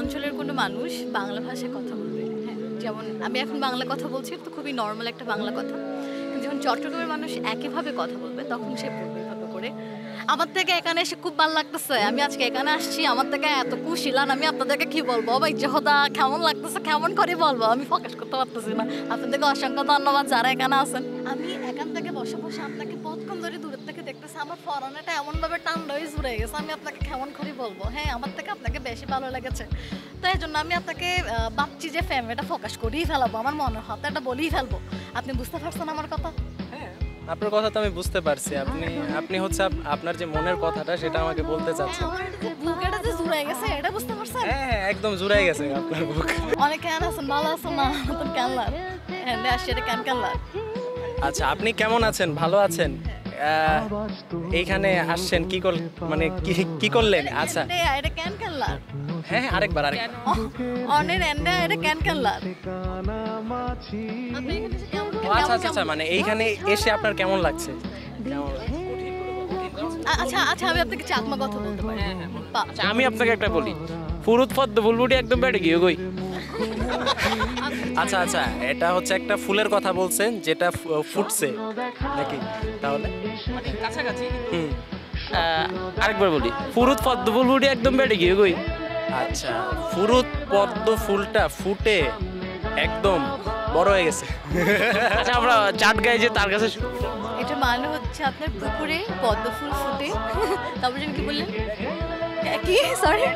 অঞ্চলের কোনো মানুষ বাংলা ভাষায় কথা বলবে, হ্যাঁ, যেমন আমি এখন বাংলা কথা বলছি, তো খুবই নর্মাল একটা বাংলা কথা, কিন্তু যখন চট্টগ্রামের মানুষ একইভাবে কথা বলবে তখন সে বলবে এভাবে করে, আমার থেকে এখানে এসে খুব ভালো লাগতেছে, আমি আজকে এখানে আসছি, আমার থেকে এত কুশিলান, আমি আপনাদেরকে কি বলবো ভাই জহদা, কেমন লাগতেছে, কেমন করে বলবো, আমি প্রকাশ করতে পারতেছি না। আপনাদেরকে অসংখ্য ধন্যবাদ যারা এখানে আছেন। আমি এখান থেকে বসে বসে আপনাকে কতক্ষণ ধরে দূরের থেকে দেখতেছি, আমার ফরানাটা এমনভাবে টান্ডা হয়ে জুড়ে গেছে, আমি আপনাকে কেমন করে বলবো, হ্যাঁ আমার থেকে আপনাকে বেশি ভালো লেগেছে, তো এই জন্য আমি আপনাকে ভাবছি যে ফ্যামিলিটা ফোকাস করেই ফেলাবো, আমার মনে হয় এটা বলেই ফেলবো। আপনি বুঝতে পারছেন আমার কথা? আপনার কথা তো আমি বুঝতে পারছি, আপনি হচ্ছে আপনার যে মনের কথাটা সেটা আমাকে বলতে চাচ্ছেন। বুকেটা যে জুড়ে গেছে এটা বুঝতে পারছেন? হ্যাঁ একদম জুড়াই গেছে আপনার বুক। অনেক কেন আছেন, ভালো আছেন না? নতুন ক্যানলার হ্যাঁ আসছে, এটা ক্যান ক্যানলার। আচ্ছা আপনি কেমন আছেন, ভালো আছেন? এইখানে আসছেন কি মানে কি করলেন? আচ্ছা এটা ক্যান ক্যানলার, হ্যাঁ আরেকবার অনের এন্ডা এটা ক্যান ক্যানলার। আচ্ছা আচ্ছা আচ্ছা, মানে এইখানে এসে আপনার কেমন লাগছে? আচ্ছা আচ্ছা, আমি আপনাকে চাকমা কথা বলতে পারি? আচ্ছা আমি আপনাকে একটা বলি, ফুরুত পদ্ম ফুলবুটি একদম বেড়ে গিয়ে গই। আচ্ছা আচ্ছা, এটা হচ্ছে একটা ফুলের কথা বলছেন যেটা ফুটছে নাকি? তাহলে কাছাকাছি। আরেকবার বলি, ফুরুত পদ্ম ফুলবুটি একদম বেড়ে গিয়ে গই। আচ্ছা, ফুরুত পদ্ম ফুলটা ফুটে একদম বড় হয়ে গেছে। আচ্ছা আমরা চাট গাই যে তার কাছে এটা মানে হচ্ছে আপনার পুকুরে পদ্ম ফুল ফুটে, তারপর যেন কি বললেন, কি সরি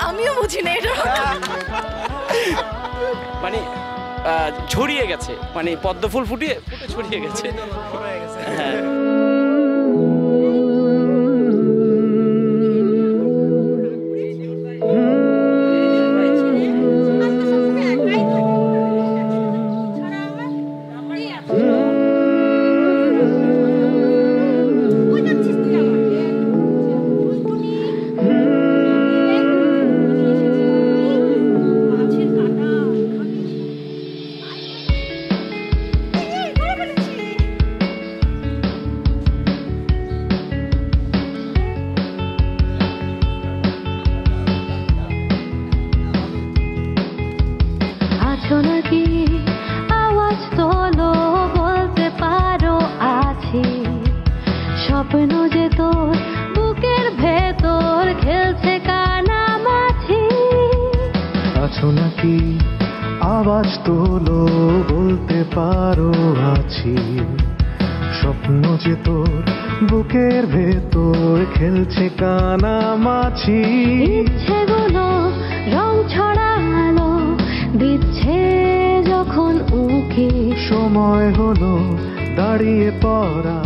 আমিও বুঝি না এটা। মানে ছড়িয়ে গেছে, মানে পদ্ম ফুল ফুটে ছড়িয়ে গেছে। হ্যাঁ নাকি আওয়াজ তোলো, বলতে পারো আছি, স্বপ্ন যে তোর বুকের ভেতর খেলছে কানামাছি। আছো নাকি আওয়াজ তোলো, বলতে পারো আছি, স্বপ্ন যে তোর বুকের ভেতর খেলছে কানামাছি। ইচ্ছেগুলো রং ছড়ালো দিচ্ছে যখন উকি, সময় হলো দাঁড়িয়ে পড়া।